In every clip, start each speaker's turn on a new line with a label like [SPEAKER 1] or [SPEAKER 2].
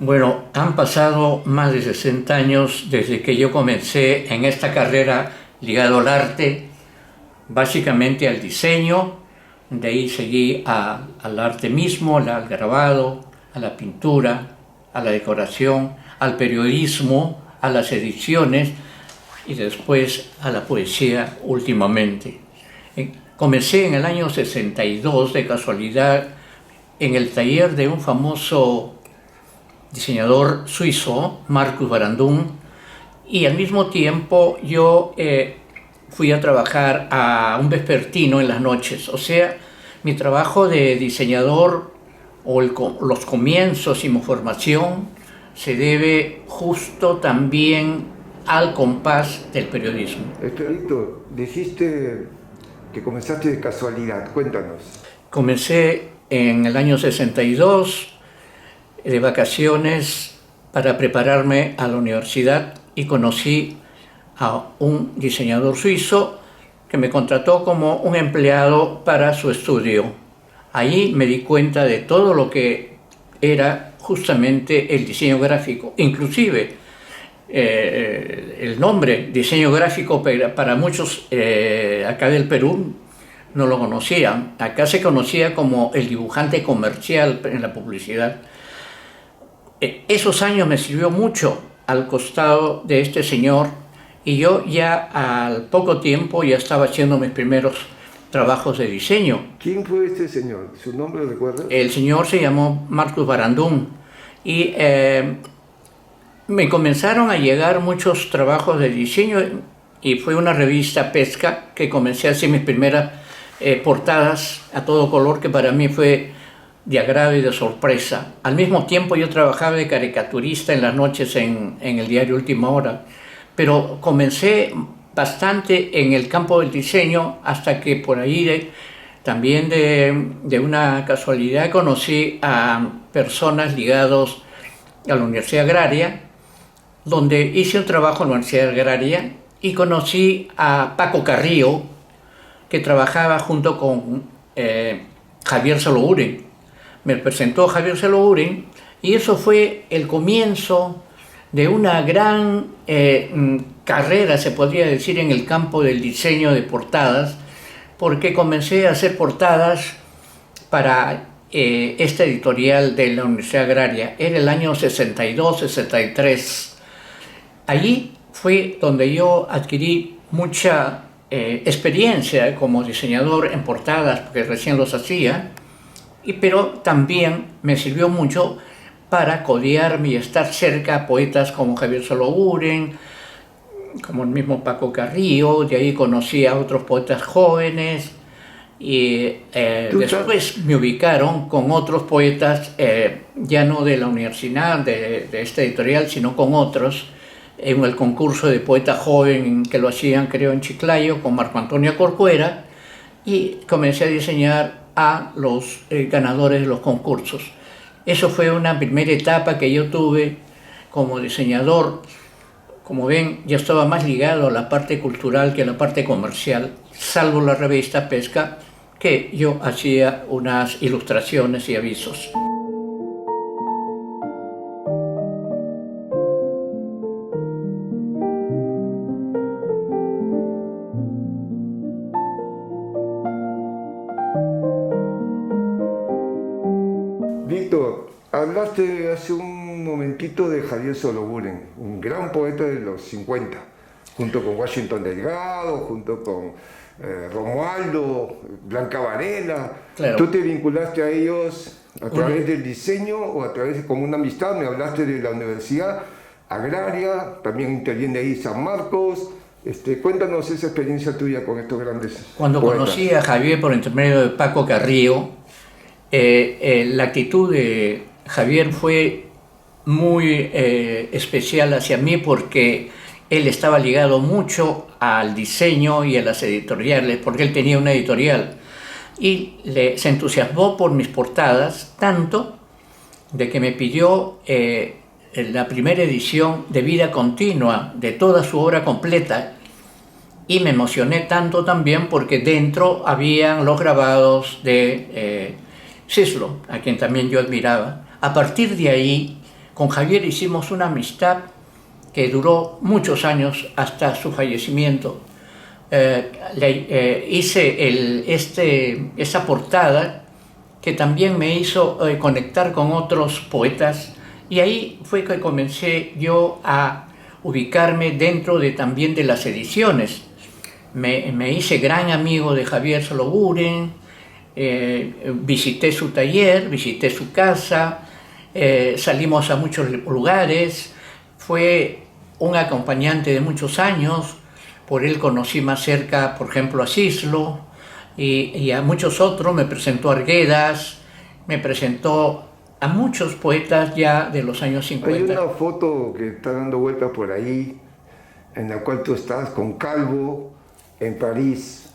[SPEAKER 1] Bueno, han pasado más de 60 años desde que yo comencé en esta carrera ligado al arte, básicamente al diseño. De ahí seguí al arte mismo, al grabado, a la pintura, a la decoración, al periodismo, a las ediciones y después a la poesía últimamente. Comencé en el año 62 de casualidad en el taller de un famoso diseñador suizo, Marcus Barandung, y al mismo tiempo yo fui a trabajar a un vespertino en las noches. O sea, mi trabajo de diseñador o los comienzos y mi formación se debe justo también al compás del periodismo.
[SPEAKER 2] Víctor, dijiste que comenzaste de casualidad, cuéntanos.
[SPEAKER 1] Comencé en el año 62 de vacaciones para prepararme a la universidad y conocí a un diseñador suizo que me contrató como un empleado para su estudio. Allí me di cuenta de todo lo que era justamente el diseño gráfico, inclusive el nombre diseño gráfico para muchos acá del Perú no lo conocían. Acá se conocía como el dibujante comercial en la publicidad. Esos años me sirvió mucho al costado de este señor y yo ya al poco tiempo ya estaba haciendo mis primeros trabajos de diseño.
[SPEAKER 2] ¿Quién fue este señor? ¿Su nombre lo recuerdas?
[SPEAKER 1] El señor se llamó Marcus Barandung y me comenzaron a llegar muchos trabajos de diseño y fue una revista Pesca que comencé a hacer mis primeras portadas a todo color, que para mí fue de agrado y de sorpresa. Al mismo tiempo yo trabajaba de caricaturista en las noches en el diario Última Hora, pero comencé bastante en el campo del diseño hasta que por ahí también de una casualidad conocí a personas ligados a la Universidad Agraria, donde hice un trabajo en la Universidad Agraria y conocí a Paco Carrillo, que trabajaba junto con Javier Sologuren. Me presentó Javier Sologuren y eso fue el comienzo de una gran carrera, se podría decir, en el campo del diseño de portadas, porque comencé a hacer portadas para esta editorial de la Universidad Agraria. Era el año 62, 63. Allí fue donde yo adquirí mucha experiencia como diseñador en portadas, porque recién los hacía, pero también me sirvió mucho para codearme y estar cerca a poetas como Javier Sologuren, como el mismo Paco Carrillo. De ahí conocí a otros poetas jóvenes y después me ubicaron con otros poetas, ya no de la universidad, de esta editorial, sino con otros, en el concurso de poeta joven que lo hacían, creo, en Chiclayo, con Marco Antonio Corcuera, y comencé a diseñar a los ganadores de los concursos. Eso fue una primera etapa que yo tuve como diseñador. Como ven, ya estaba más ligado a la parte cultural que a la parte comercial, salvo la revista Pesca, que yo hacía unas ilustraciones y avisos.
[SPEAKER 2] Víctor, hablaste hace un momentito de Javier Sologuren, un gran poeta de los 50, junto con Washington Delgado, junto con Romualdo, Blanca Varela.
[SPEAKER 1] Claro.
[SPEAKER 2] ¿Tú te vinculaste a ellos a través del diseño o a través de como una amistad? Me hablaste de la Universidad Agraria, también interviene ahí San Marcos. Cuéntanos esa experiencia tuya con estos grandes
[SPEAKER 1] Cuando
[SPEAKER 2] poetas.
[SPEAKER 1] conocí a Javier por intermedio de Paco Carrillo, la actitud de Javier fue muy especial hacia mí, porque él estaba ligado mucho al diseño y a las editoriales, porque él tenía una editorial y se entusiasmó por mis portadas, tanto de que me pidió la primera edición de vida continua de toda su obra completa, y me emocioné tanto también porque dentro habían los grabados de Cislo, a quien también yo admiraba. A partir de ahí con Javier hicimos una amistad que duró muchos años hasta su fallecimiento. Hice esa portada que también me hizo conectar con otros poetas, y ahí fue que comencé yo a ubicarme dentro también de las ediciones. Me hice gran amigo de Javier Sologuren, visité su taller, visité su casa, salimos a muchos lugares, fue un acompañante de muchos años. Por él conocí más cerca, por ejemplo, a Cislo y a muchos otros. Me presentó a Arguedas, me presentó a muchos poetas ya de los años 50.
[SPEAKER 2] Hay una foto que está dando vueltas por ahí, en la cual tú estás con Calvo en París.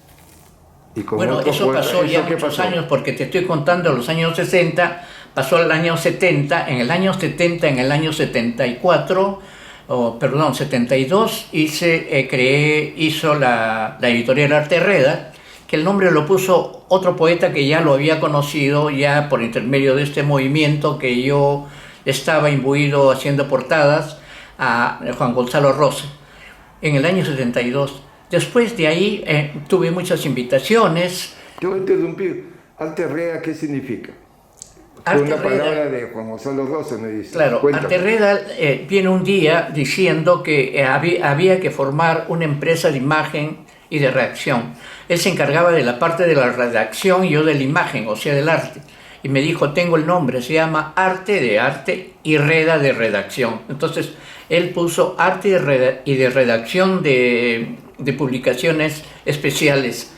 [SPEAKER 2] Y con
[SPEAKER 1] bueno, eso
[SPEAKER 2] poeta.
[SPEAKER 1] pasó ya muchos años, porque te estoy contando los años 60, pasó el año 70, en el año 70, en el año 74, perdón, 72, hizo la editorial Arte Reda, que el nombre lo puso otro poeta que ya lo había conocido, ya por intermedio de este movimiento que yo estaba imbuido haciendo portadas, a Juan Gonzalo Rose, en el año 72. Después de ahí tuve muchas invitaciones.
[SPEAKER 2] Te voy a interrumpir. Arte Reda, ¿qué significa?
[SPEAKER 1] Arte
[SPEAKER 2] una
[SPEAKER 1] Reda,
[SPEAKER 2] palabra de Juan Gonzalo Rose, me dice.
[SPEAKER 1] Claro,
[SPEAKER 2] Cuéntame.
[SPEAKER 1] Arte Reda viene un día diciendo que había que formar una empresa de imagen y de redacción. Él se encargaba de la parte de la redacción y yo de la imagen, o sea, del arte. Y me dijo, tengo el nombre, se llama Arte de Arte y Reda de Redacción. Entonces, él puso Arte y de Redacción de publicaciones especiales.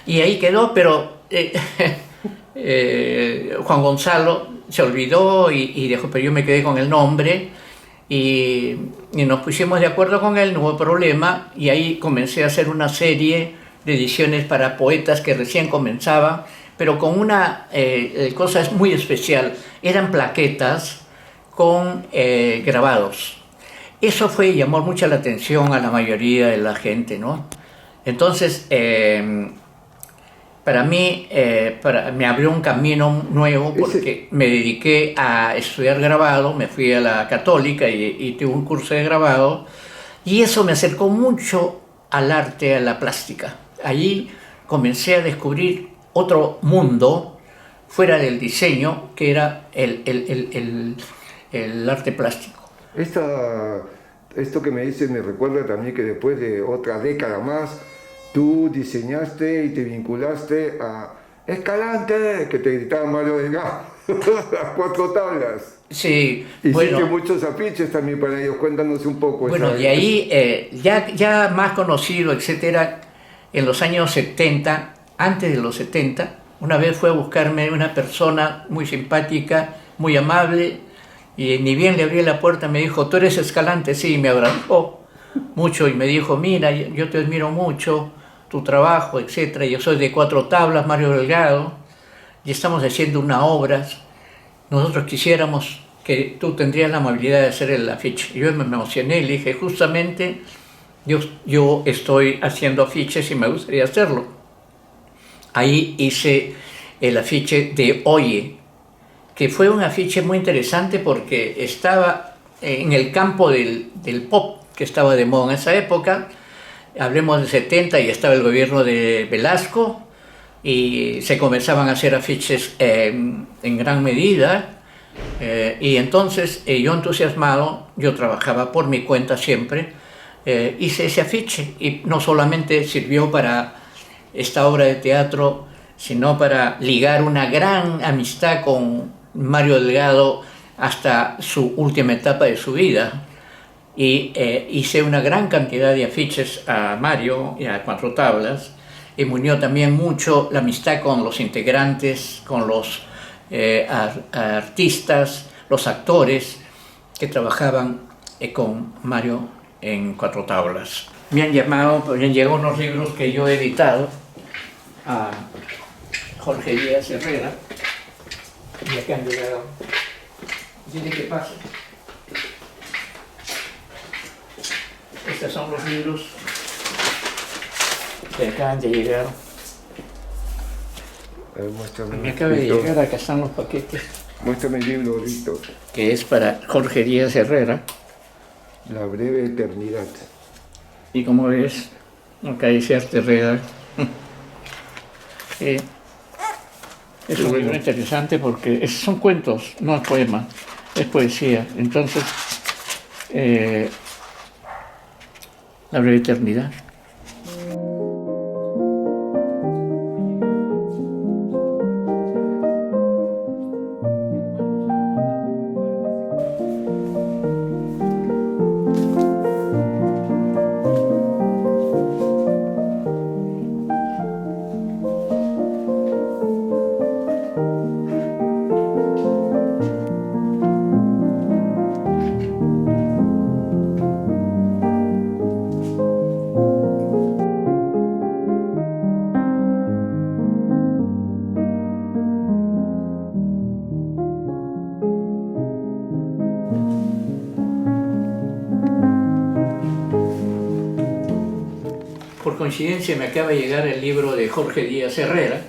[SPEAKER 1] Y ahí quedó, pero Juan Gonzalo se olvidó y dejó, pero yo me quedé con el nombre y nos pusimos de acuerdo con él, no hubo problema, y ahí comencé a hacer una serie de ediciones para poetas que recién comenzaban, pero con una cosa muy especial. Eran plaquetas con grabados. Eso llamó mucho la atención a la mayoría de la gente, ¿no? Entonces, para mí, me abrió un camino nuevo, porque me dediqué a estudiar grabado, me fui a la Católica y tuve un curso de grabado, y eso me acercó mucho al arte, a la plástica. Allí comencé a descubrir otro mundo fuera del diseño, que era el arte plástico.
[SPEAKER 2] Esto que me dices me recuerda también que después de otra década más, tú diseñaste y te vinculaste a Escalante, que te gritaba Mario Delgado, las 4 tablas.
[SPEAKER 1] Sí,
[SPEAKER 2] hiciste muchos afiches también para ellos, cuéntanos un poco.
[SPEAKER 1] Bueno, de ahí, ya más conocido, etcétera, en los años 70, antes de los 70, una vez fue a buscarme una persona muy simpática, muy amable, y ni bien le abrí la puerta me dijo, ¿tú eres Escalante? Sí, me abrazó mucho y me dijo, mira, yo te admiro mucho, tu trabajo, etcétera. Yo soy de 4 tablas, Mario Delgado, y estamos haciendo una obra. Nosotros quisiéramos que tú tendrías la amabilidad de hacer el afiche. Yo me emocioné y le dije, justamente yo estoy haciendo afiches y me gustaría hacerlo. Ahí hice el afiche de Oye, que fue un afiche muy interesante porque estaba en el campo del pop, que estaba de moda en esa época. Hablemos de 70 y estaba el gobierno de Velasco y se comenzaban a hacer afiches en gran medida. Y entonces yo entusiasmado, yo trabajaba por mi cuenta siempre, hice ese afiche y no solamente sirvió para esta obra de teatro, sino para ligar una gran amistad con Mario Delgado hasta su última etapa de su vida. Y hice una gran cantidad de afiches a Mario y a 4 tablas, y me unió también mucho la amistad con los integrantes, con los artistas, los actores que trabajaban con Mario en 4 tablas. Me han llegado unos libros que yo he editado a Jorge Díaz Herrera, y acá han llegado. Dile que pase. Estos son los libros que acaban de llegar.
[SPEAKER 2] Muéstrame.
[SPEAKER 1] Me acaba de
[SPEAKER 2] Víctor.
[SPEAKER 1] llegar, acá están los paquetes,
[SPEAKER 2] Muéstrame el libro, Víctor.
[SPEAKER 1] que es para Jorge Díaz Herrera.
[SPEAKER 2] La breve eternidad.
[SPEAKER 1] Y como ves, acá dice Arte Herrera. Es un libro interesante porque son cuentos, no es poema, es poesía. Entonces, La breve eternidad. Por coincidencia me acaba de llegar el libro de Jorge Díaz Herrera,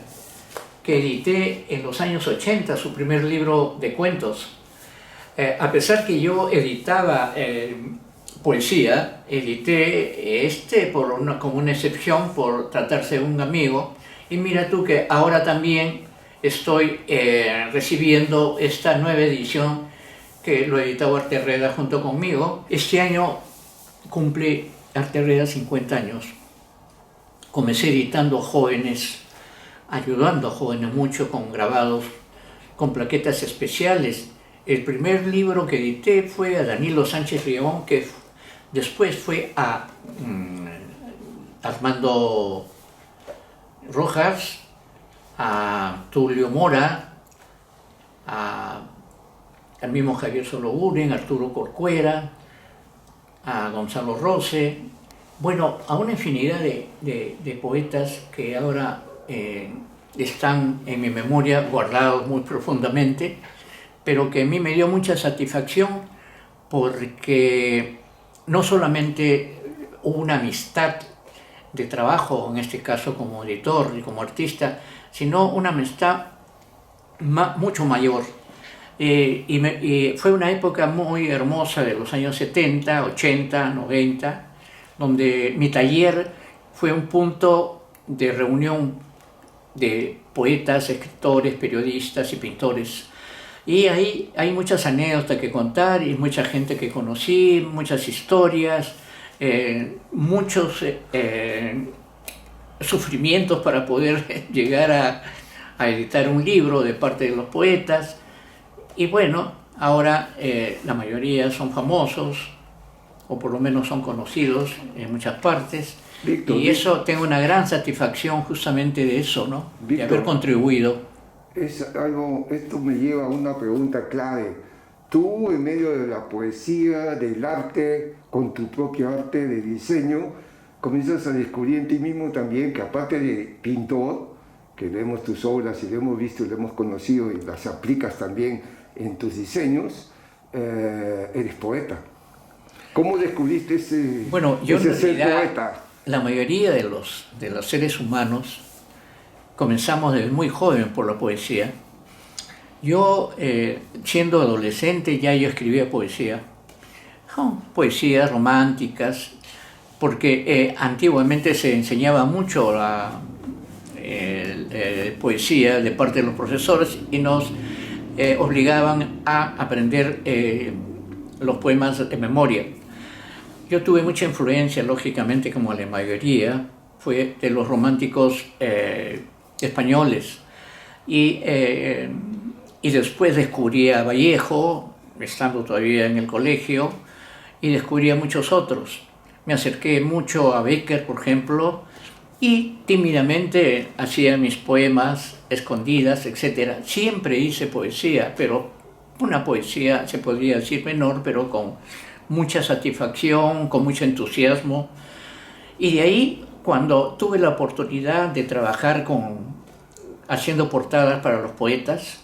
[SPEAKER 1] que edité en los años 80, su primer libro de cuentos. A pesar que yo editaba poesía, edité como una excepción por tratarse de un amigo, y mira tú que ahora también estoy recibiendo esta nueva edición que lo editaba Arte Herrera junto conmigo. Este año cumple Arte Herrera 50 años. Comencé editando jóvenes, ayudando a jóvenes mucho con grabados, con plaquetas especiales. El primer libro que edité fue a Danilo Sánchez León, que después fue a Armando Rojas, a Tulio Mora, al mismo Javier Sologuren, Arturo Corcuera, a Gonzalo Rose, bueno, a una infinidad de poetas que ahora están en mi memoria guardados muy profundamente, pero que a mí me dio mucha satisfacción porque no solamente hubo una amistad de trabajo, en este caso como editor y como artista, sino una amistad mucho mayor. Y fue una época muy hermosa de los años 70, 80, 90, donde mi taller fue un punto de reunión de poetas, escritores, periodistas y pintores. Y ahí hay muchas anécdotas que contar y mucha gente que conocí, muchas historias, muchos sufrimientos para poder llegar a editar un libro de parte de los poetas. Y bueno, ahora la mayoría son famosos, o por lo menos son conocidos en muchas partes. Víctor, y eso, tengo una gran satisfacción justamente de eso, ¿no? Víctor, de haber contribuido.
[SPEAKER 2] Esto me lleva a una pregunta clave. Tú, en medio de la poesía, del arte, con tu propio arte de diseño, comienzas a descubrir en ti mismo también que, aparte de pintor, que vemos tus obras y lo hemos visto y lo hemos conocido y las aplicas también en tus diseños, eres poeta. ¿Cómo descubriste ese ser poeta?
[SPEAKER 1] La mayoría de los seres humanos comenzamos desde muy joven por la poesía. Yo, siendo adolescente, ya yo escribía poesía. Poesías románticas, porque antiguamente se enseñaba mucho la poesía de parte de los profesores y nos obligaban a aprender los poemas de memoria. Yo tuve mucha influencia, lógicamente, como la mayoría, fue de los románticos españoles. Y después descubrí a Vallejo, estando todavía en el colegio, y descubrí a muchos otros. Me acerqué mucho a Bécquer, por ejemplo, y tímidamente hacía mis poemas escondidas, etc. Siempre hice poesía, pero una poesía, se podría decir, menor, pero con mucha satisfacción, con mucho entusiasmo. Y de ahí, cuando tuve la oportunidad de trabajar haciendo portadas para los poetas,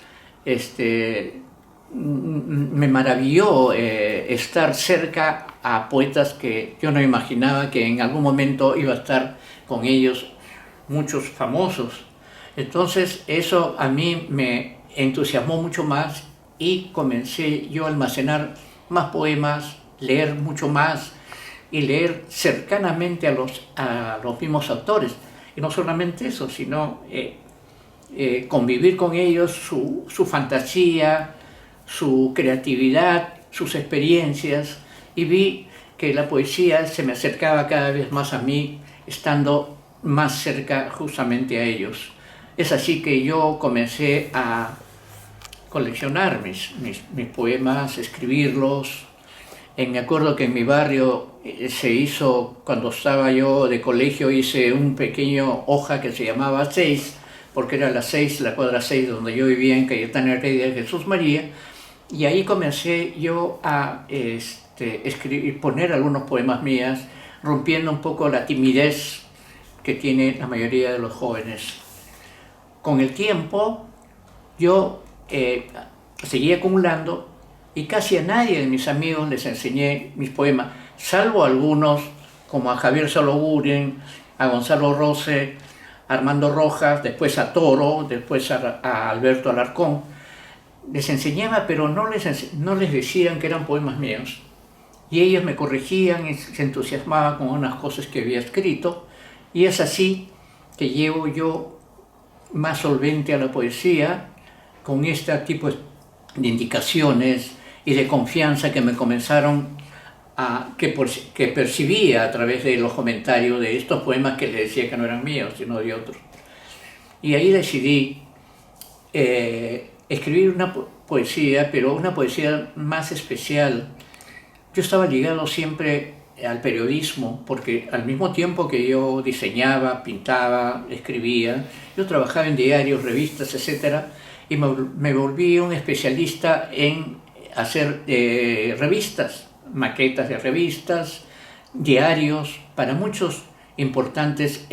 [SPEAKER 1] me maravilló estar cerca a poetas que yo no imaginaba que en algún momento iba a estar con ellos, muchos famosos. Entonces eso a mí me entusiasmó mucho más y comencé yo a almacenar más poemas, leer mucho más y leer cercanamente a los mismos autores. Y no solamente eso, sino convivir con ellos, su fantasía, su creatividad, sus experiencias, y vi que la poesía se me acercaba cada vez más a mí, estando más cerca justamente a ellos. Es así que yo comencé a coleccionar mis poemas, escribirlos. Me acuerdo que en mi barrio se hizo, cuando estaba yo de colegio, hice un pequeño hoja que se llamaba 6, porque era la cuadra 6, donde yo vivía en Cayetana Heredia de Jesús María, y ahí comencé yo a escribir, poner algunos poemas mías, rompiendo un poco la timidez que tiene la mayoría de los jóvenes. Con el tiempo yo seguí acumulando y casi a nadie de mis amigos les enseñé mis poemas, salvo algunos como a Javier Sologuren, a Gonzalo Rose, a Armando Rojas, después a Toro, después a Alberto Alarcón. Les enseñaba, pero no les decían que eran poemas míos. Y ellos me corregían y se entusiasmaban con unas cosas que había escrito. Y es así que llevo yo más solvente a la poesía, con este tipo de indicaciones y de confianza que me comenzaron que percibía a través de los comentarios de estos poemas que les decía que no eran míos, sino de otros. Y ahí decidí escribir una poesía, pero una poesía más especial. Yo estaba ligado siempre al periodismo, porque al mismo tiempo que yo diseñaba, pintaba, escribía, yo trabajaba en diarios, revistas, etc. Y me volví un especialista en hacer revistas, maquetas de revistas, diarios, para muchos importantes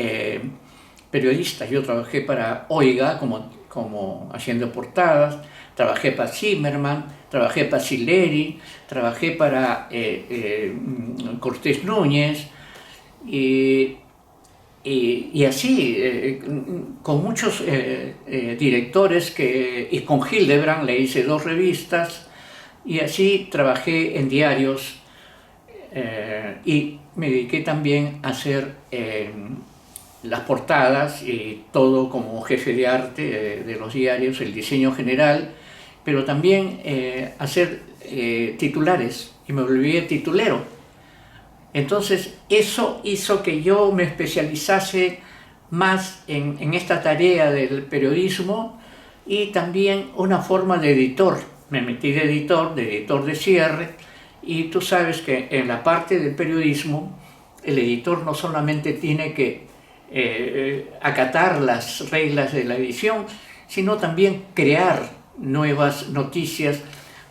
[SPEAKER 1] periodistas. Yo trabajé para Oiga como haciendo portadas, trabajé para Zimmerman, trabajé para Sileri, trabajé para Cortés Núñez y así, con muchos directores, y con Hildebrand le hice 2 revistas, y así trabajé en diarios y me dediqué también a hacer las portadas y todo como jefe de arte de los diarios, el diseño general, pero también hacer titulares, y me volví titulero. Entonces eso hizo que yo me especializase más en esta tarea del periodismo, y también una forma de editor. Me metí de editor de cierre, y tú sabes que en la parte del periodismo el editor no solamente tiene que acatar las reglas de la edición, sino también crear nuevas noticias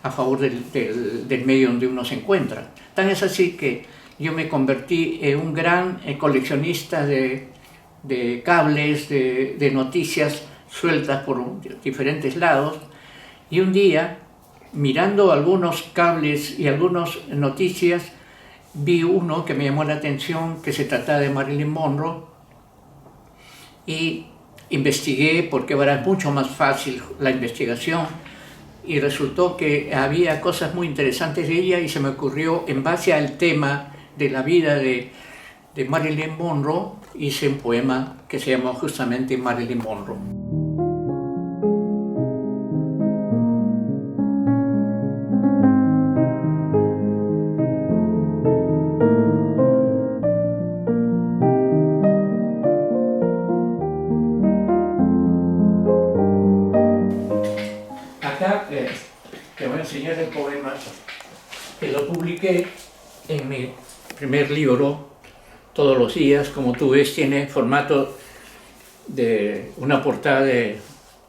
[SPEAKER 1] a favor del medio donde uno se encuentra. Tan es así que yo me convertí en un gran coleccionista de cables, de noticias sueltas por diferentes lados, y un día, mirando algunos cables y algunas noticias, vi uno que me llamó la atención, que se trataba de Marilyn Monroe, y investigué, porque era mucho más fácil la investigación, y resultó que había cosas muy interesantes de ella, y se me ocurrió, en base al tema de la vida de Marilyn Monroe, hice un poema que se llamó justamente Marilyn Monroe. Acá te voy a enseñar el poema que lo publiqué en mi primer libro, Todos los días. Como tú ves, tiene formato de una portada de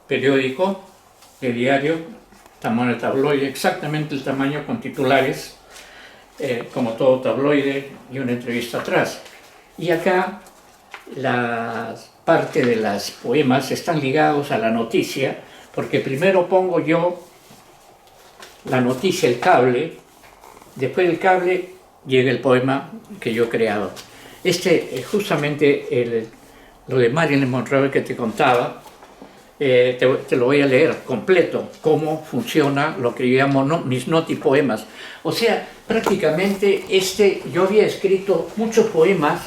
[SPEAKER 1] periódico, de diario, tamaño tabloide, exactamente el tamaño, con titulares, como todo tabloide, y una entrevista atrás. Y acá la parte de los poemas están ligados a la noticia, porque primero pongo yo la noticia, el cable, después del cable llega el poema que yo he creado. Justamente lo de Marilyn Monroe que te contaba, te lo voy a leer completo, cómo funciona lo que yo llamo mis notipoemas. O sea, prácticamente yo había escrito muchos poemas,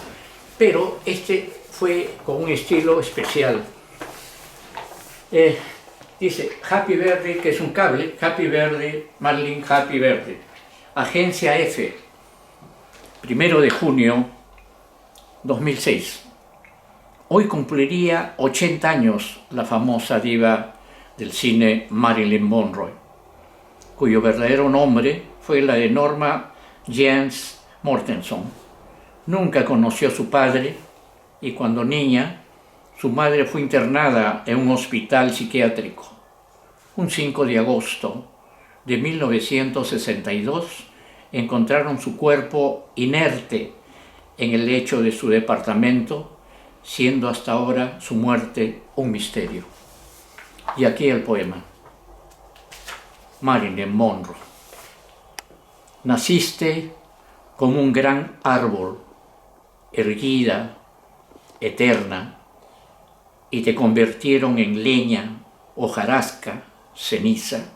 [SPEAKER 1] pero este fue con un estilo especial. Dice, Happy Birthday, que es un cable, Happy Birthday, Marilyn, Happy Birthday. Agencia F, 1 de junio 2006. Hoy cumpliría 80 años la famosa diva del cine Marilyn Monroe, cuyo verdadero nombre fue la de Norma Jean Mortenson. Nunca conoció a su padre y cuando niña, su madre fue internada en un hospital psiquiátrico. Un 5 de agosto de 1962 encontraron su cuerpo inerte en el lecho de su departamento, siendo hasta ahora su muerte un misterio. Y aquí el poema. Marilyn Monroe. Naciste como un gran árbol, erguida, eterna, y te convirtieron en leña, hojarasca, ceniza.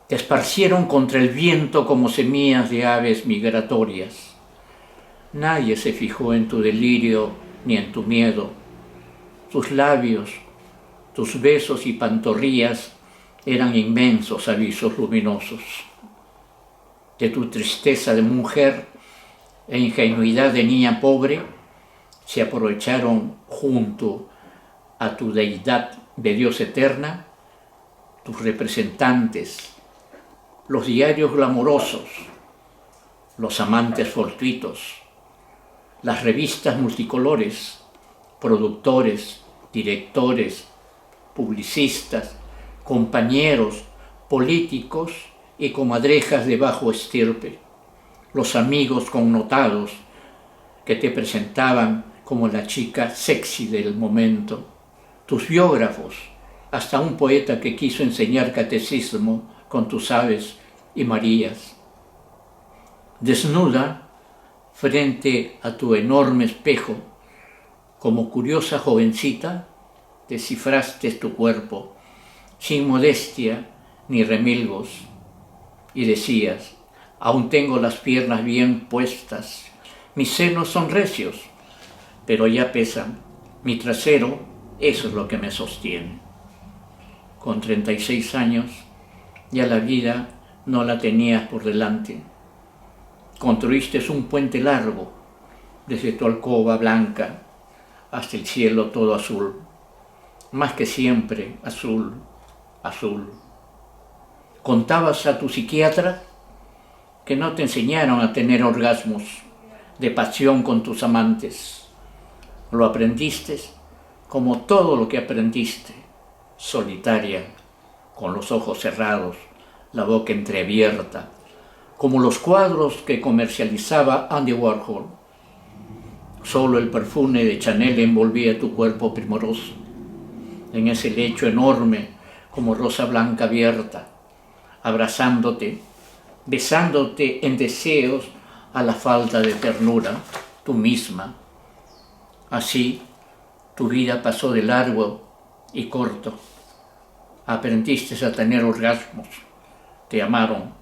[SPEAKER 1] Te esparcieron contra el viento como semillas de aves migratorias. Nadie se fijó en tu delirio ni en tu miedo. Tus labios, tus besos y pantorrillas eran inmensos avisos luminosos. De tu tristeza de mujer e ingenuidad de niña pobre, se aprovecharon junto a tu deidad de Dios eterna, tus representantes, los diarios glamorosos, los amantes fortuitos, las revistas multicolores, productores, directores, publicistas, compañeros, políticos y comadrejas de bajo estirpe, los amigos connotados que te presentaban como la chica sexy del momento, tus biógrafos, hasta un poeta que quiso enseñar catecismo con tus Aves y Marías. Desnuda frente a tu enorme espejo, como curiosa jovencita, descifraste tu cuerpo, sin modestia ni remilgos, y decías, aún tengo las piernas bien puestas, mis senos son recios, pero ya pesan, mi trasero, eso es lo que me sostiene. Con 36 años, ya la vida no la tenías por delante. Construiste un puente largo, desde tu alcoba blanca hasta el cielo todo azul, más que siempre azul, azul. Contabas a tu psiquiatra que no te enseñaron a tener orgasmos de pasión con tus amantes. Lo aprendiste como todo lo que aprendiste, solitaria, con los ojos cerrados, la boca entreabierta, como los cuadros que comercializaba Andy Warhol. Solo el perfume de Chanel envolvía tu cuerpo primoroso, en ese lecho enorme como rosa blanca abierta, abrazándote, besándote en deseos a la falta de ternura, tú misma. Así, tu vida pasó de largo y corto. Aprendiste a tener orgasmos, te amaron,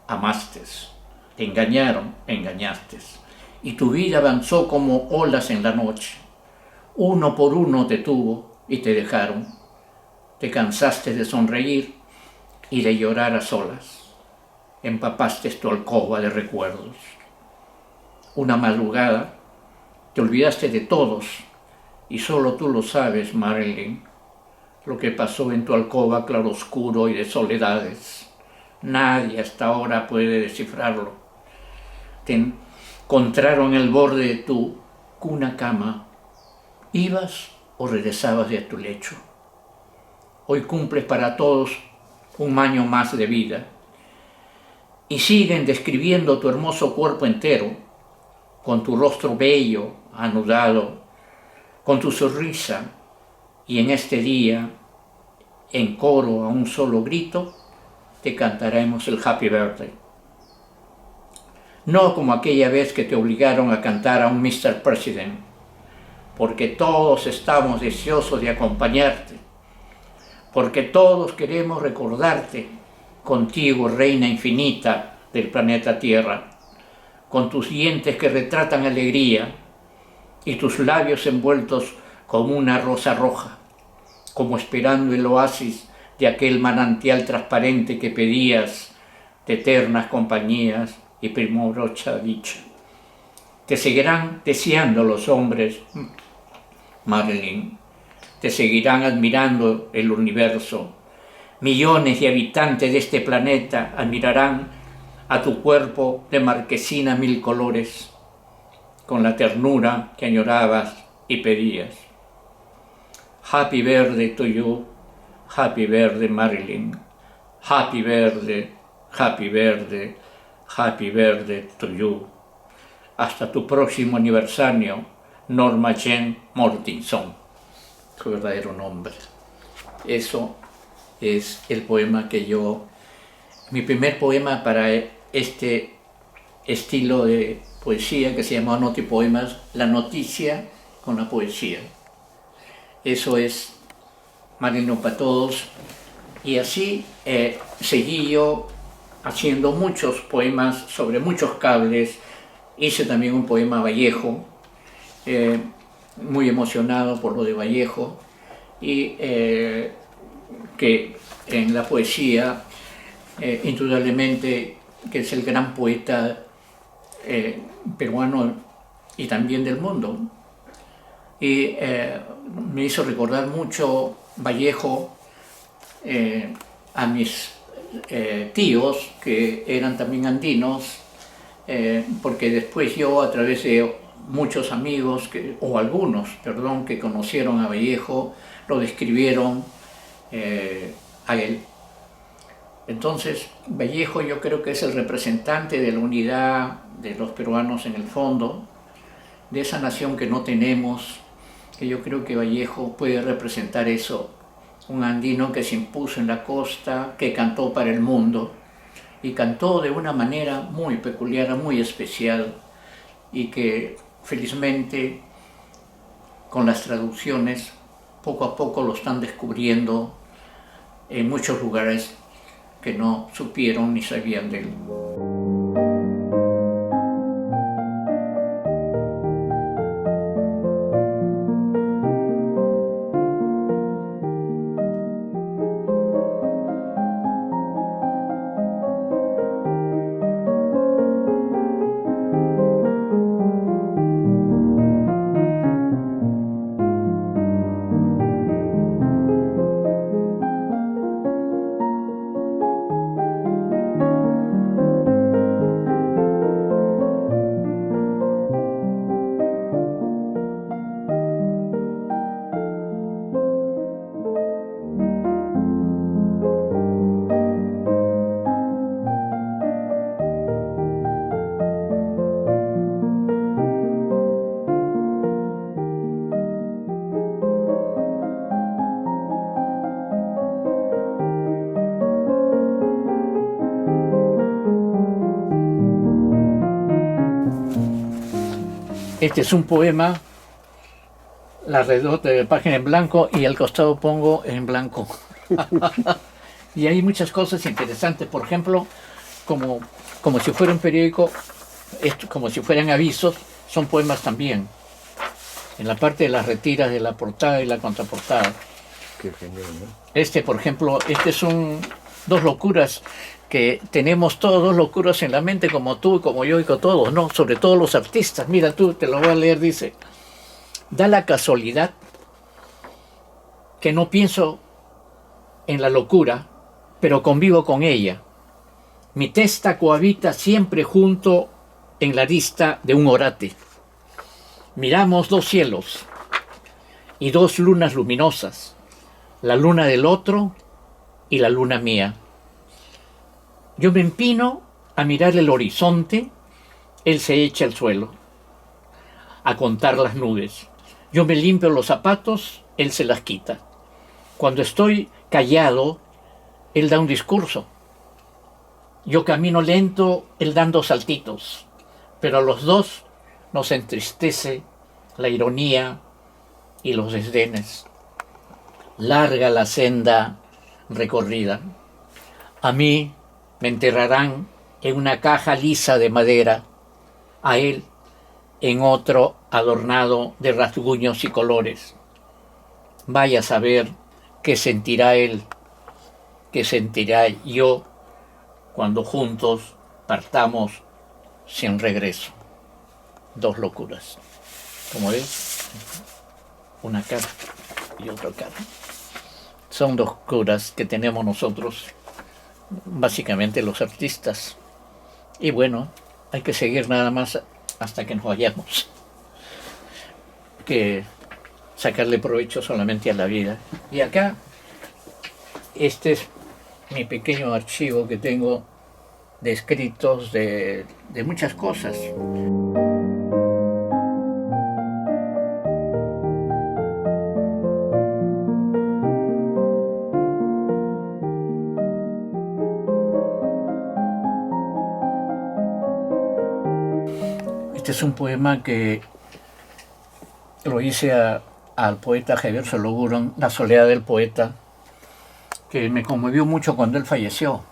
[SPEAKER 1] amaste, te engañaron, engañaste, y tu vida avanzó como olas en la noche. Uno por uno te tuvo y te dejaron. Te cansaste de sonreír y de llorar a solas. Empapaste tu alcoba de recuerdos. Una madrugada te olvidaste de todos y solo tú lo sabes, Marilyn, lo que pasó en tu alcoba claroscuro y de soledades. Nadie hasta ahora puede descifrarlo. Te encontraron en el borde de tu cuna cama. ¿Ibas o regresabas de tu lecho? Hoy cumples para todos un año más de vida. Y siguen describiendo tu hermoso cuerpo entero, con tu rostro bello, anudado, con tu sonrisa. Y en este día, en coro a un solo grito, te cantaremos el Happy Birthday. No como aquella vez que te obligaron a cantar a un Mr. President, porque todos estamos deseosos de acompañarte, porque todos queremos recordarte, contigo, reina infinita del planeta Tierra, con tus dientes que retratan alegría y tus labios envueltos como una rosa roja, como esperando el oasis de aquel manantial transparente que pedías de eternas compañías y primorosa dicha. Te seguirán deseando los hombres, Marilyn, te seguirán admirando el universo. Millones de habitantes de este planeta admirarán a tu cuerpo de marquesina mil colores, con la ternura que añorabas y pedías. Happy birthday to you, happy birthday Marilyn, happy birthday, happy birthday, happy birthday to you. Hasta tu próximo aniversario, Norma Jean Mortenson, su verdadero nombre. Eso es el poema que mi primer poema para este estilo de poesía que se llama Notipoemas, la noticia con la poesía. Eso es Marilyn para todos. Y así seguí yo haciendo muchos poemas sobre muchos cables. Hice también un poema a Vallejo, muy emocionado por lo de Vallejo, y que en la poesía, indudablemente, que es el gran poeta peruano y también del mundo. Y me hizo recordar mucho Vallejo a mis tíos, que eran también andinos, porque después yo, a través de muchos amigos, algunos, que conocieron a Vallejo, lo describieron a él. Entonces, Vallejo yo creo que es el representante de la unidad de los peruanos en el fondo, de esa nación que no tenemos, que yo creo que Vallejo puede representar eso, un andino que se impuso en la costa, que cantó para el mundo, y cantó de una manera muy peculiar, muy especial, y que felizmente con las traducciones poco a poco lo están descubriendo en muchos lugares que no supieron ni sabían de él. Este es un poema, la redonda de página en blanco y al costado pongo en blanco. Y hay muchas cosas interesantes, por ejemplo, como si fuera un periódico, como si fueran avisos, son poemas también. En la parte de las retiras de la portada y la contraportada.
[SPEAKER 2] Qué genial, ¿no?
[SPEAKER 1] Por ejemplo, son dos locuras que tenemos todos, dos locuras en la mente, como tú, como yo y con todos, ¿no? Sobre todo los artistas. Mira tú, te lo voy a leer, dice: da la casualidad que no pienso en la locura, pero convivo con ella. Mi testa cohabita siempre junto en la arista de un orate. Miramos dos cielos y dos lunas luminosas, la luna del otro y la luna mía. Yo me empino a mirar el horizonte, él se echa al suelo, a contar las nubes. Yo me limpio los zapatos, él se las quita. Cuando estoy callado, él da un discurso. Yo camino lento, él dando saltitos, pero a los dos nos entristece la ironía y los desdenes. Larga la senda recorrida. A mí me enterrarán en una caja lisa de madera, a él en otro adornado de rasguños y colores. Vaya a saber qué sentirá él, qué sentirá yo cuando juntos partamos sin regreso. Dos locuras. Como ves, una cara y otra cara. Son dos curas que tenemos nosotros, básicamente los artistas. Y bueno, hay que seguir nada más hasta que nos vayamos. Que sacarle provecho solamente a la vida. Y acá, este es mi pequeño archivo que tengo de escritos de muchas cosas. Este es un poema que lo hice al poeta Javier Solórzano, La soledad del poeta, que me conmovió mucho cuando él falleció.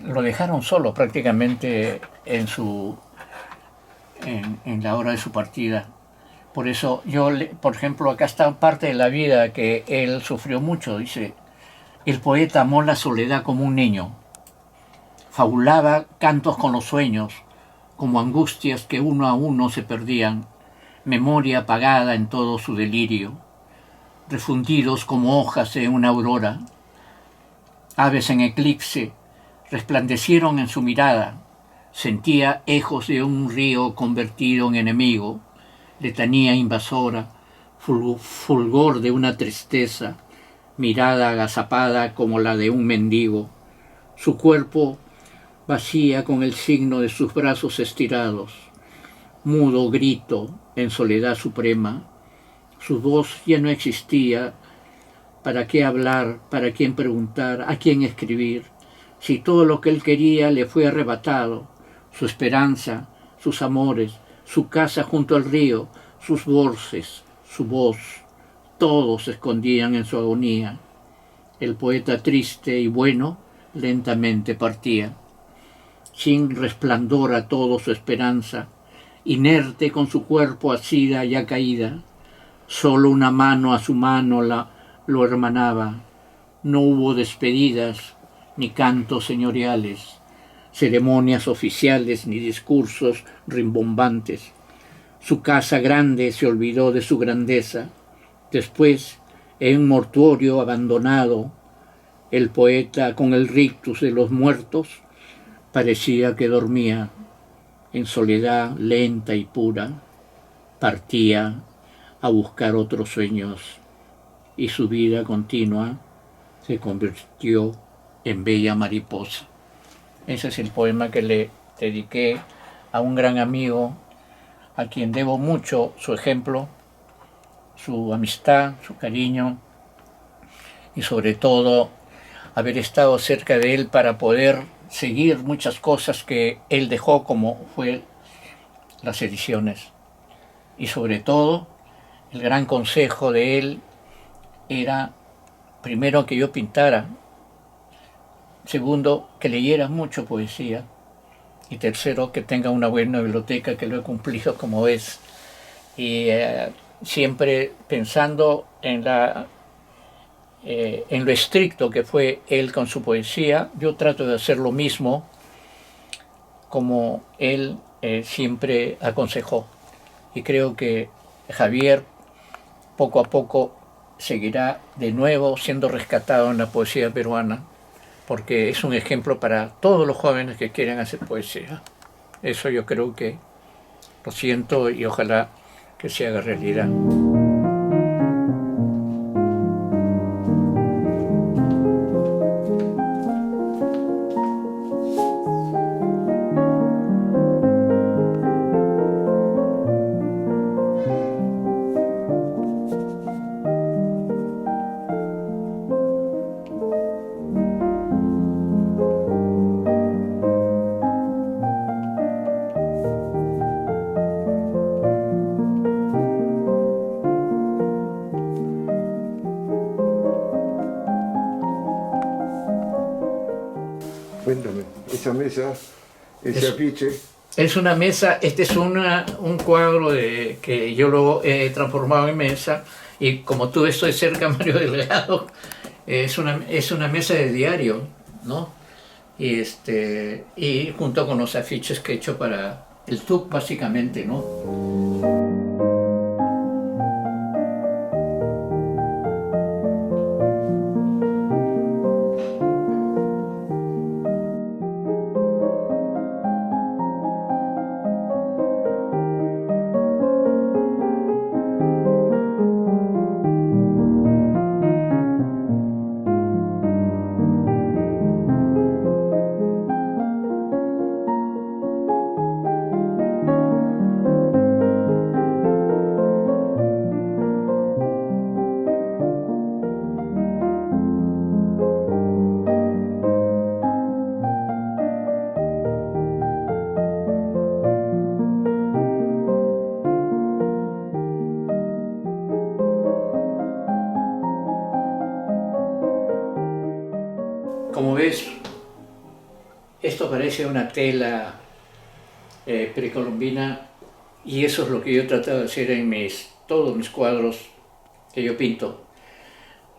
[SPEAKER 1] Lo dejaron solo prácticamente en la hora de su partida. Por eso por ejemplo, acá está parte de la vida que él sufrió mucho. Dice: el poeta amó la soledad como un niño. Fabulaba cantos con los sueños, como angustias que uno a uno se perdían, memoria apagada en todo su delirio, refundidos como hojas en una aurora. Aves en eclipse resplandecieron en su mirada, sentía ecos de un río convertido en enemigo, letanía invasora, fulgor de una tristeza, mirada agazapada como la de un mendigo, su cuerpo vacía con el signo de sus brazos estirados, mudo grito en soledad suprema. Su voz ya no existía. ¿Para qué hablar? ¿Para quién preguntar? ¿A quién escribir? Si todo lo que él quería le fue arrebatado, su esperanza, sus amores, su casa junto al río, sus voces, su voz, todos se escondían en su agonía. El poeta triste y bueno lentamente partía, sin resplandor a todo su esperanza, inerte con su cuerpo asida ya caída. Solo una mano a su mano lo hermanaba. No hubo despedidas, ni cantos señoriales, ceremonias oficiales, ni discursos rimbombantes. Su casa grande se olvidó de su grandeza. Después, en un mortuorio abandonado, el poeta, con el rictus de los muertos, parecía que dormía. En soledad lenta y pura, partía a buscar otros sueños, y su vida continua se convirtió en bella mariposa. Ese es el poema que le dediqué a un gran amigo, a quien debo mucho su ejemplo, su amistad, su cariño, y sobre todo haber estado cerca de él para poder seguir muchas cosas que él dejó, como fue las ediciones. Y sobre todo, el gran consejo de él era, primero, que yo pintara, segundo, que leyera mucho poesía, y tercero, que tenga una buena biblioteca, que lo he cumplido, como ves. Y siempre pensando en lo estricto que fue él con su poesía, yo trato de hacer lo mismo como él siempre aconsejó. Y creo que Javier poco a poco seguirá de nuevo siendo rescatado en la poesía peruana, porque es un ejemplo para todos los jóvenes que quieren hacer poesía. Eso yo creo que lo siento y ojalá que se haga realidad.
[SPEAKER 2] Cuéntame, esa mesa, ese afiche.
[SPEAKER 1] Es una mesa, este es un cuadro que yo lo he transformado en mesa, y como tú ves, estoy cerca de Mario Delgado, es una mesa de diario, ¿no? Y junto con los afiches que he hecho para el TUC, básicamente, ¿no? Como ves, esto parece una tela precolombina, y eso es lo que yo he tratado de hacer en todos mis cuadros que yo pinto.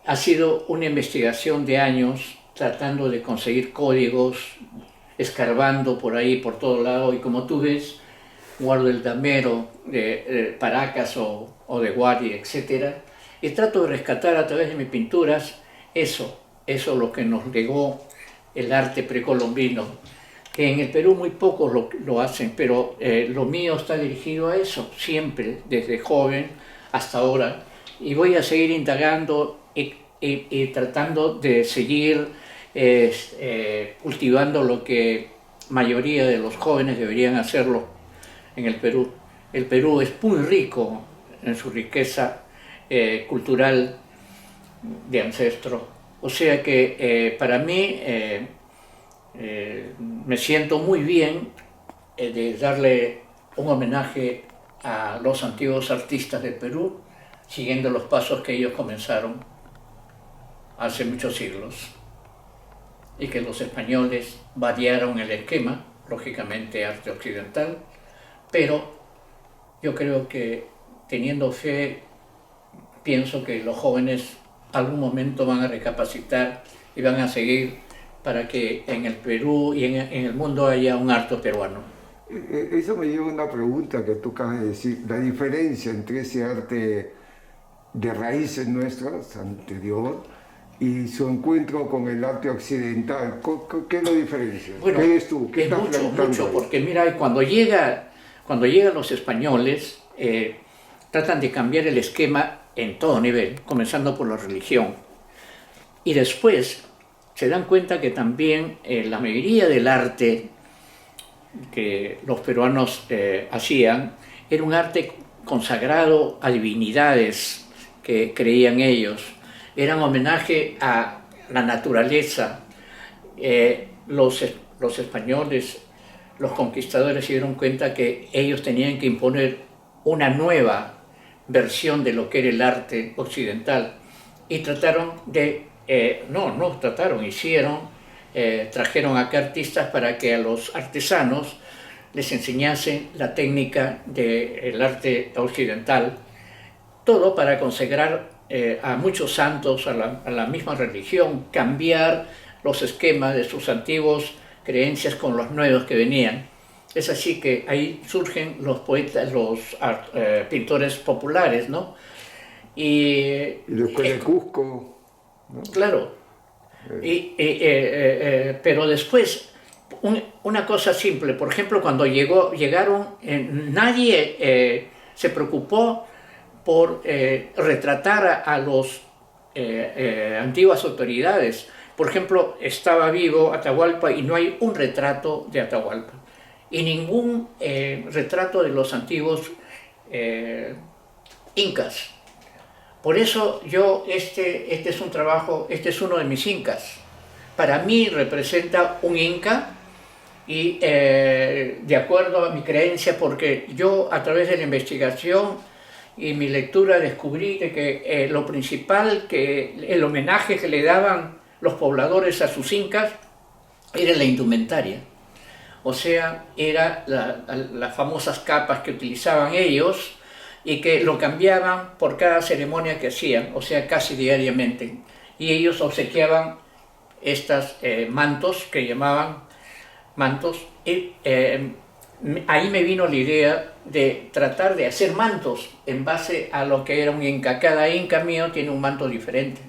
[SPEAKER 1] Ha sido una investigación de años tratando de conseguir códigos, escarbando por ahí, por todo lado, y como tú ves, guardo el damero de Paracas o de Guari, etc. Y trato de rescatar a través de mis pinturas eso lo que nos legó el arte precolombino, que en el Perú muy pocos lo hacen, pero lo mío está dirigido a eso, siempre, desde joven hasta ahora, y voy a seguir indagando y tratando de seguir cultivando lo que mayoría de los jóvenes deberían hacerlo en el Perú. El Perú es muy rico en su riqueza cultural de ancestros. O sea que para mí me siento muy bien de darle un homenaje a los antiguos artistas del Perú, siguiendo los pasos que ellos comenzaron hace muchos siglos, y que los españoles variaron el esquema, lógicamente arte occidental, pero yo creo que, teniendo fe, pienso que los jóvenes algún momento van a recapacitar y van a seguir para que en el Perú y en el mundo haya un arte peruano.
[SPEAKER 2] Eso me lleva a una pregunta que tú acabas de decir, la diferencia entre ese arte de raíces nuestras, anterior, y su encuentro con el arte occidental. ¿Qué lo diferencia?
[SPEAKER 1] Bueno,
[SPEAKER 2] ¿Qué ves tú? ¿Qué
[SPEAKER 1] es
[SPEAKER 2] estás
[SPEAKER 1] mucho, porque mira, cuando llegan los españoles, tratan de cambiar el esquema en todo nivel, comenzando por la religión. Y después se dan cuenta que también la mayoría del arte que los peruanos hacían era un arte consagrado a divinidades que creían ellos. Eran homenaje a la naturaleza. Los españoles, los conquistadores, se dieron cuenta que ellos tenían que imponer una nueva versión de lo que era el arte occidental, y trataron de, trajeron acá artistas para que a los artesanos les enseñasen la técnica del arte occidental, todo para consagrar a muchos santos, a la misma religión, cambiar los esquemas de sus antiguas creencias con los nuevos que venían. Es así que ahí surgen los poetas, los pintores populares, ¿no?
[SPEAKER 2] Y después de Cusco, ¿no?
[SPEAKER 1] Claro. Pero después, una cosa simple, por ejemplo, cuando llegaron, nadie se preocupó por retratar a los antiguas autoridades. Por ejemplo, estaba vivo Atahualpa y no hay un retrato de Atahualpa, y ningún retrato de los antiguos incas. Por eso este es un trabajo, este es uno de mis incas. Para mí representa un inca, y de acuerdo a mi creencia, porque yo a través de la investigación y mi lectura descubrí que lo principal, que el homenaje que le daban los pobladores a sus incas, era la indumentaria. O sea, era las famosas capas que utilizaban ellos y que lo cambiaban por cada ceremonia que hacían, o sea, casi diariamente. Y ellos obsequiaban estos mantos que llamaban mantos. Y, ahí me vino la idea de tratar de hacer mantos en base a lo que era un inca. Cada inca mío tiene un manto diferente.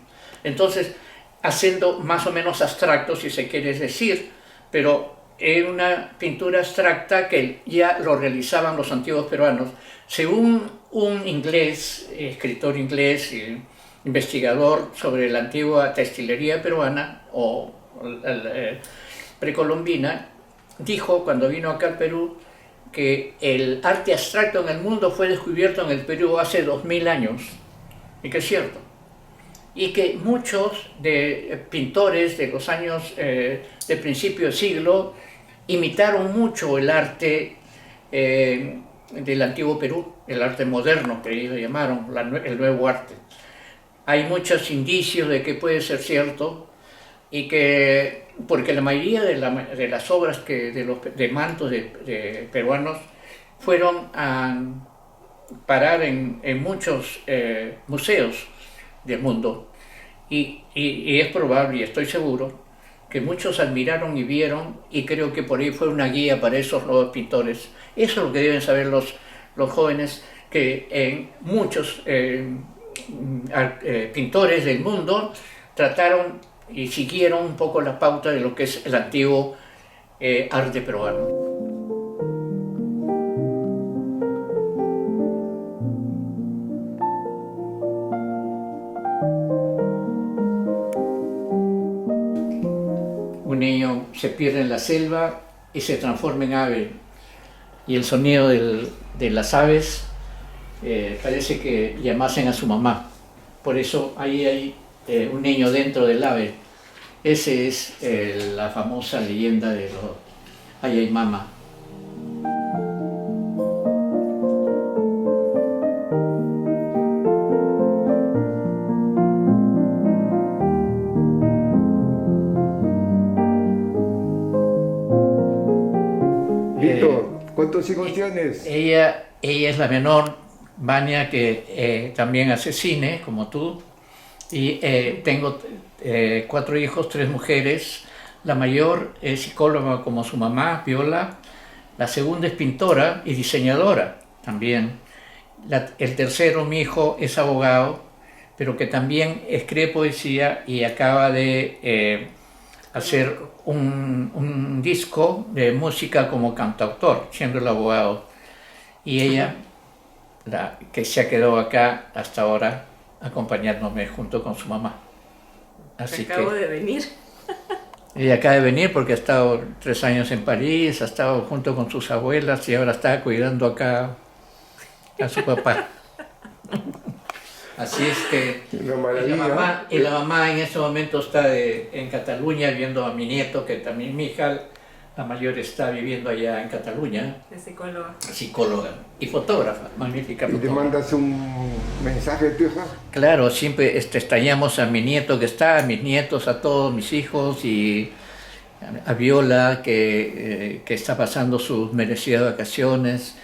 [SPEAKER 1] Entonces, haciendo más o menos abstracto, si se quiere decir, pero era una pintura abstracta que ya lo realizaban los antiguos peruanos. Según un inglés, escritor inglés, investigador sobre la antigua textilería peruana o precolombina, dijo cuando vino acá al Perú que el arte abstracto en el mundo fue descubierto en el Perú hace 2000 años, y que es cierto. Y que muchos de pintores de los años de principio del siglo imitaron mucho el arte del antiguo Perú, el arte moderno que ellos llamaron, el nuevo arte. Hay muchos indicios de que puede ser cierto, y que, porque la mayoría de las obras de mantos de peruanos fueron a parar en muchos museos del mundo, y es probable, y estoy seguro, que muchos admiraron y vieron, y creo que por ahí fue una guía para esos nuevos pintores. Eso es lo que deben saber los jóvenes, que muchos pintores del mundo trataron y siguieron un poco la pauta de lo que es el antiguo arte peruano. Un niño se pierde en la selva y se transforma en ave, y el sonido de las aves parece que llamasen a su mamá. Por eso ahí hay un niño dentro del ave. Esa es la famosa leyenda de los Ayaymama.
[SPEAKER 2] Víctor, ¿cuántos hijos tienes?
[SPEAKER 1] Ella es la menor, Vania, que también hace cine, como tú. Y tengo 4 hijos, 3 mujeres. La mayor es psicóloga como su mamá, Viola. La segunda es pintora y diseñadora también. El tercero, mi hijo, es abogado, pero que también escribe poesía y acaba de hacer un disco de música como cantautor, siendo el abogado. Y ella, que se ha quedado acá hasta ahora, acompañándome junto con su mamá. Así
[SPEAKER 3] Acabo de venir.
[SPEAKER 1] Ella acaba de venir porque ha estado 3 años en París, ha estado junto con sus abuelas y ahora está cuidando acá a su papá. Así es que la mamá en ese momento está en Cataluña viendo a mi nieto, que también mi hija, la mayor, está viviendo allá en Cataluña.
[SPEAKER 3] Es psicóloga.
[SPEAKER 1] Psicóloga y fotógrafa, magnífica fotógrafa.
[SPEAKER 2] ¿Y te mandas un mensaje de tu hija?
[SPEAKER 1] Claro, siempre extrañamos a mi nieto que está, a mis nietos, a todos mis hijos, y a Viola que está pasando sus merecidas vacaciones,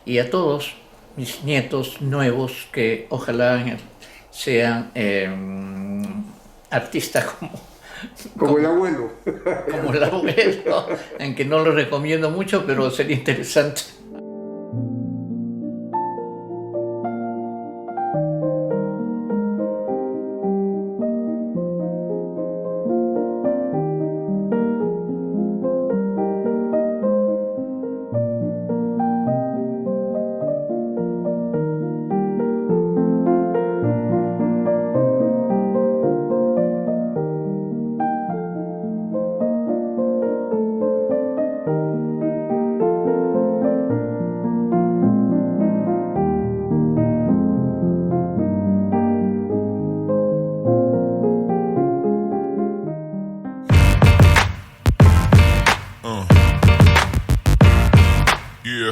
[SPEAKER 1] y a todos mis nietos nuevos que ojalá sean artistas
[SPEAKER 2] Como el abuelo.
[SPEAKER 1] como el abuelo, aunque no lo recomiendo mucho, pero sería interesante.
[SPEAKER 4] Yeah.